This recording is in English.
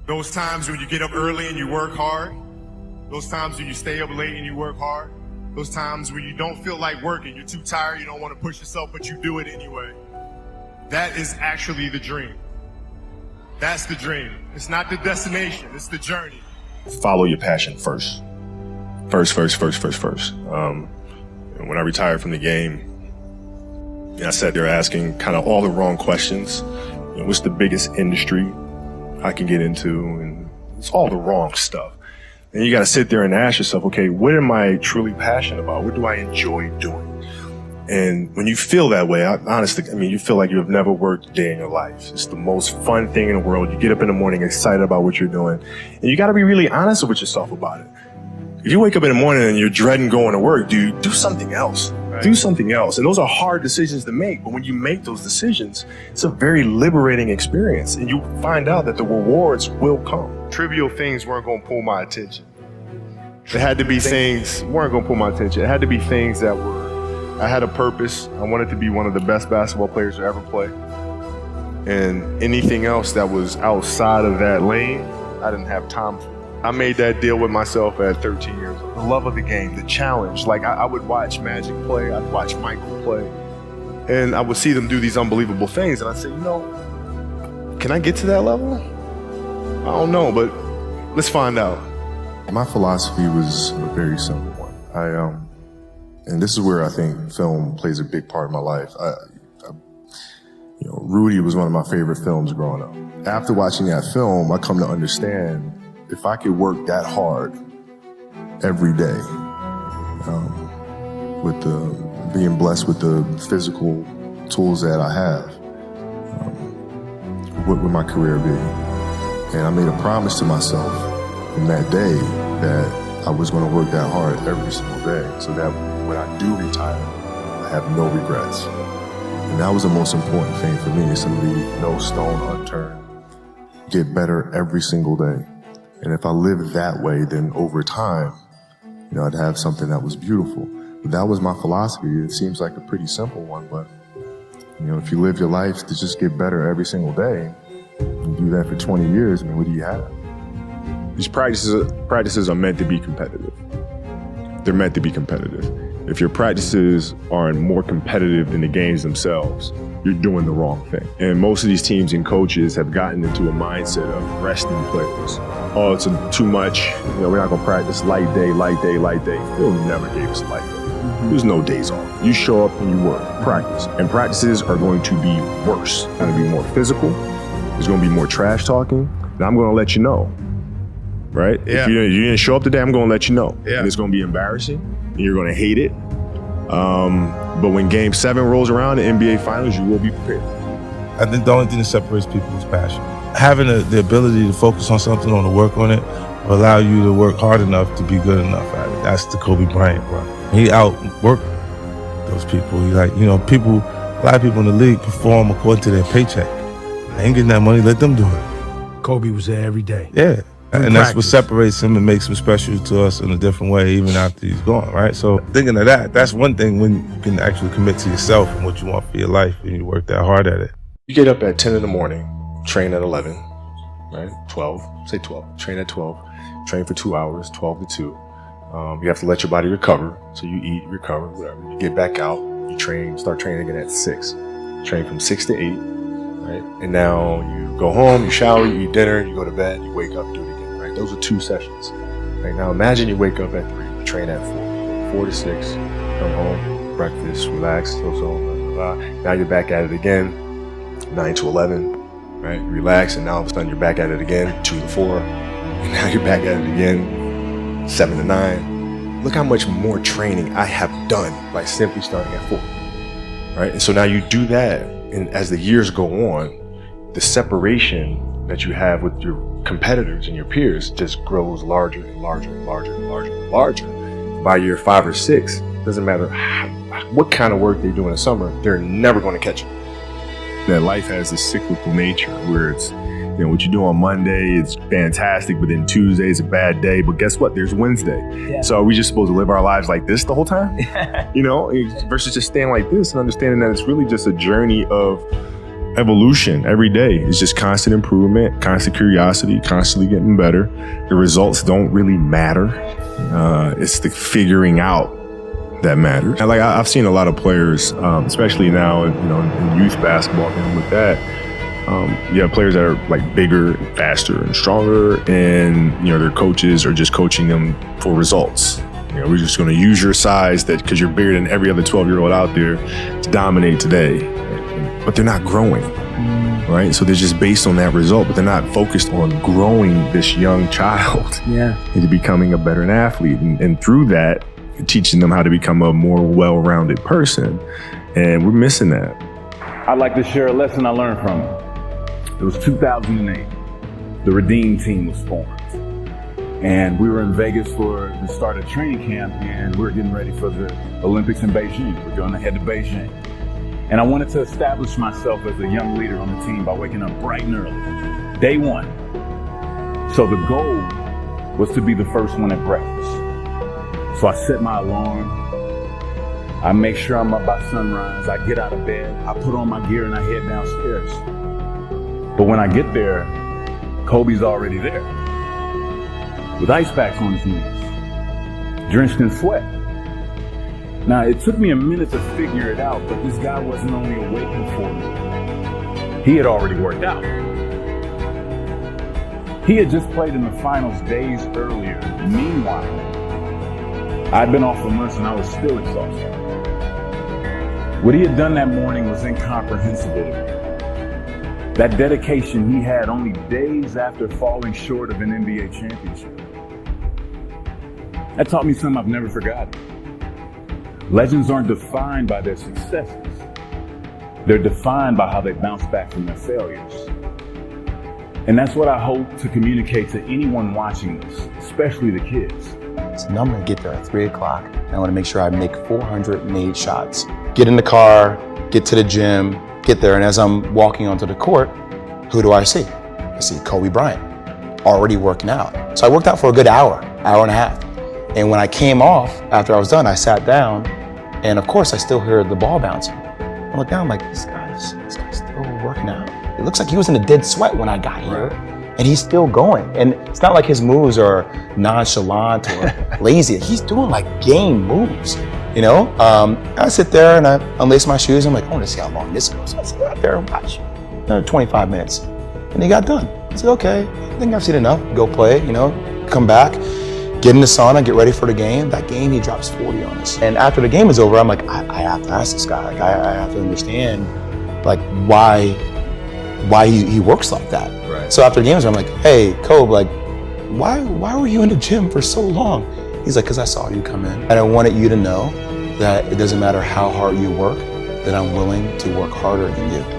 Those times when you get up early and you work hard. Those times when you stay up late and you work hard. Those times when you don't feel like working, you're too tired, you don't want to push yourself, but you do it anyway. That is actually the dream. That's the dream. It's not the destination, it's the journey. Follow your passion first. First. When I retired from the game, I sat there asking kind of all the wrong questions. What's the biggest industry I can get into? And it's all the wrong stuff. And you got to sit there and ask yourself, okay, what am I truly passionate about? What do I enjoy doing? And when you feel that way, you feel like you have never worked a day in your life. It's the most fun thing in the world. You get up in the morning excited about what you're doing. And you got to be really honest with yourself about it. If you wake up in the morning and you're dreading going to work, do something else. Right. Do something else. And those are hard decisions to make. But when you make those decisions, it's a very liberating experience. And you find out that the rewards will come. Trivial things weren't going to pull my attention. It had to be things weren't going to pull my attention. It had to be things that I had a purpose. I wanted to be one of the best basketball players to ever play. And anything else that was outside of that lane, I didn't have time for. I made that deal with myself at 13 years old. The love of the game, the challenge. Like I would watch Magic play, I'd watch Michael play, and I would see them do these unbelievable things. And I'd say, can I get to that level? I don't know, but let's find out. My philosophy was a very simple one. And this is where I think film plays a big part of my life. Rudy was one of my favorite films growing up. After watching that film, I come to understand if I could work that hard every day, being blessed with the physical tools that I have, what would my career be? And I made a promise to myself from that day that I was going to work that hard every single day so that when I do retire, I have no regrets. And that was the most important thing for me, is to leave no stone unturned, get better every single day. And if I lived that way, then over time, I'd have something that was beautiful. But that was my philosophy. It seems like a pretty simple one, but if you live your life to just get better every single day, and do that for 20 years, what do you have? These practices are meant to be competitive. They're meant to be competitive. If your practices aren't more competitive than the games themselves, you're doing the wrong thing. And most of these teams and coaches have gotten into a mindset of resting players. Oh, it's too much. We're not going to practice light day. Phil never gave us a light day. There's no days off. You show up and you work, practice. And practices are going to be worse. It's going to be more physical. There's going to be more trash talking. And I'm going to let you know, right? Yeah. If you didn't show up today, I'm going to let you know. Yeah. And it's going to be embarrassing. And you're going to hate it. But when Game 7 rolls around, the NBA Finals, you will be prepared. I think the only thing that separates people is passion. Having the ability to focus on something or to work on it will allow you to work hard enough to be good enough at it. That's the Kobe Bryant, bro. He outworked those people. A lot of people in the league perform according to their paycheck. I ain't getting that money, let them do it. Kobe was there every day. Yeah. And that's what separates him and makes him special to us in a different way, even after he's gone, right? So thinking of that's one thing when you can actually commit to yourself and what you want for your life and you work that hard at it. You get up at 10 in the morning, train at 11, right? 12, say 12, train at 12, train for 2 hours, 12 to 2. You have to let your body recover. So you eat, recover, whatever. You get back out, you train, start training again at 6. Train from 6 to 8, right? And now you go home, you shower, you eat dinner, you go to bed, you wake up, do it again, right? Those are 2 sessions. Right now, imagine you wake up at 3, you train at 4 to 6, come home, breakfast, relax, so, blah, blah, blah. Now you're back at it again, 9 to 11, right? Relax, and now all of a sudden you're back at it again, 2 to 4, and now you're back at it again, 7 to 9. Look how much more training I have done by simply starting at 4, right? And so now you do that, and as the years go on, the separation that you have with your competitors and your peers just grows larger and larger and larger and larger and larger. By year 5 or 6, doesn't matter what kind of work they do in the summer, they're never going to catch you. That life has this cyclical nature where it's, what you do on Monday is fantastic, but then Tuesday is a bad day. But guess what? There's Wednesday. Yeah. So are we just supposed to live our lives like this the whole time? Versus just staying like this and understanding that it's really just a journey of evolution every day. It's just constant improvement, constant curiosity, constantly getting better. The results don't really matter. It's the figuring out that matters. And like I've seen a lot of players, especially now, in youth basketball, and with that, you have players that are like bigger, faster, and stronger, and their coaches are just coaching them for results. We're just going to use your size because you're bigger than every other 12-year-old out there to dominate today. But they're not growing, right? So they're just based on that result, but they're not focused on growing this young child into becoming a better athlete. And through that, teaching them how to become a more well-rounded person. And we're missing that. I'd like to share a lesson I learned from him. It was 2008. The Redeem team was formed. And we were in Vegas for the start of training camp, and we were getting ready for the Olympics in Beijing. We're going to head to Beijing. And I wanted to establish myself as a young leader on the team by waking up bright and early, day one. So the goal was to be the first one at breakfast. So I set my alarm. I make sure I'm up by sunrise. I get out of bed. I put on my gear and I head downstairs. But when I get there, Kobe's already there with ice packs on his knees, drenched in sweat. Now, it took me a minute to figure it out, but this guy wasn't only awake before me. He had already worked out. He had just played in the finals days earlier. Meanwhile, I'd been off for months and I was still exhausted. What he had done that morning was incomprehensible to me. That dedication he had only days after falling short of an NBA championship. That taught me something I've never forgotten. Legends aren't defined by their successes. They're defined by how they bounce back from their failures. And that's what I hope to communicate to anyone watching this, especially the kids. So now I'm gonna get there at 3 o'clock. And I wanna make sure I make 400 made shots. Get in the car, get to the gym, get there, and as I'm walking onto the court, who do I see? I see Kobe Bryant, already working out. So I worked out for a good hour and a half. And when I came off, after I was done, I sat down, and of course I still hear the ball bouncing. I look down, I'm like, this guy's still working out. It looks like he was in a dead sweat when I got here, and he's still going. And it's not like his moves are nonchalant or lazy. He's doing like game moves. I sit there and I unlace my shoes. I'm like, I want to see how long this goes. So I sit out there and watch. 25 minutes. And he got done. I said, okay, I think I've seen enough. Go play, come back, get in the sauna, get ready for the game. That game, he drops 40 on us. And after the game is over, I'm like, I have to ask this guy. Like, I have to understand, like, why he works like that. Right. So after the game is over, I'm like, hey, Kobe, like, why were you in the gym for so long? He's like, because I saw you come in. And I wanted you to know that it doesn't matter how hard you work, that I'm willing to work harder than you.